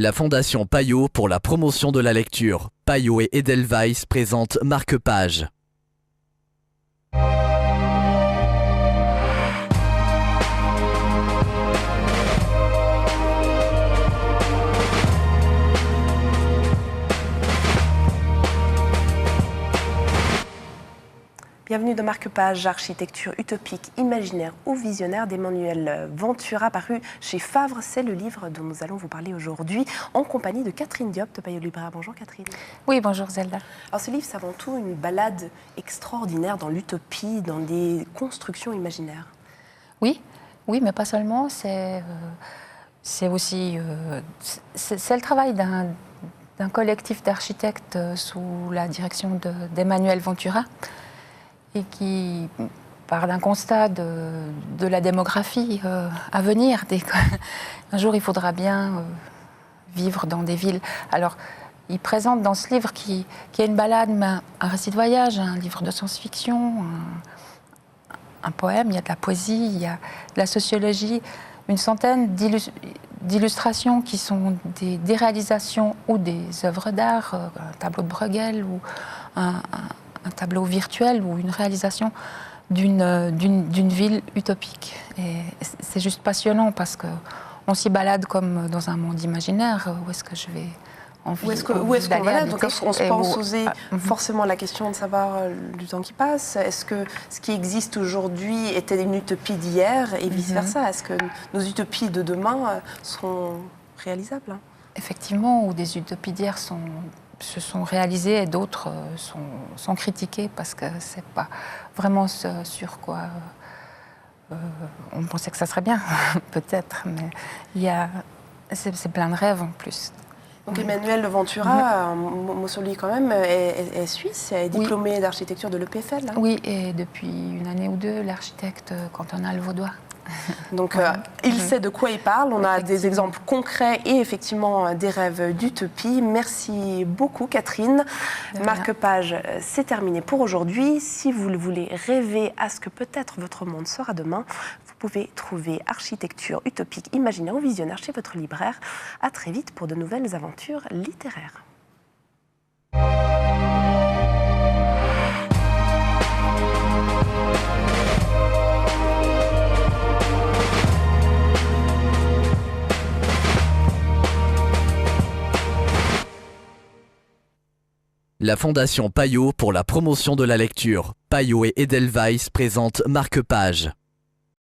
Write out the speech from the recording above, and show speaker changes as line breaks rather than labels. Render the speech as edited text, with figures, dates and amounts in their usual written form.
La Fondation Payot pour la promotion de la lecture. Payot et Edelweiss présentent Marque-Page.
Bienvenue dans Marque-Page, architecture utopique, imaginaire ou visionnaire d'Emmanuel Ventura, paru chez Favre. C'est le livre dont nous allons vous parler aujourd'hui, en compagnie de Catherine Diop de Payot Libraire. Bonjour Catherine.
Oui, bonjour Zelda.
Alors ce livre, c'est avant tout une balade extraordinaire dans l'utopie, dans des constructions imaginaires.
Oui, mais pas seulement. C'est aussi c'est le travail d'un collectif d'architectes sous la direction d'Emmanuel Ventura, et qui part d'un constat de la démographie à venir. Un jour, il faudra bien vivre dans des villes. Alors, il présente dans ce livre qui est une balade, mais un récit de voyage, un livre de science-fiction, un poème, il y a de la poésie, il y a de la sociologie, une centaine d'illustrations qui sont des réalisations ou des œuvres d'art, un tableau de Bruegel ou un tableau virtuel ou une réalisation d'une ville utopique. Et c'est juste passionnant parce qu'on s'y balade comme dans un monde imaginaire. Où est-ce que je vais
Où est-ce qu'on va là? Donc on se pense oser forcément la question de savoir du temps qui passe. Est-ce que ce qui existe aujourd'hui était une utopie d'hier et vice-versa? Est-ce que nos utopies de demain seront réalisables?
Effectivement, ou des utopies d'hier se sont réalisées et d'autres sont critiquées parce que c'est pas vraiment ce sur quoi on pensait que ça serait bien, peut-être, mais c'est plein de rêves en plus.
Donc Emmanuel Ventura, Mossoli quand même, est suisse, est diplômé d'architecture de l'EPFL. Hein.
Oui, et depuis une année ou deux, l'architecte cantonal vaudois.
Donc il sait de quoi il parle, on a des exemples concrets et effectivement des rêves d'utopie. Merci beaucoup Catherine. Marque-Page, c'est terminé pour aujourd'hui. Si vous voulez rêver à ce que peut-être votre monde sera demain, vous pouvez trouver architecture utopique, imaginaire ou visionnaire chez votre libraire. À très vite pour de nouvelles aventures littéraires.
La Fondation Payot pour la promotion de la lecture. Payot et Edelweiss présentent Marque-Page.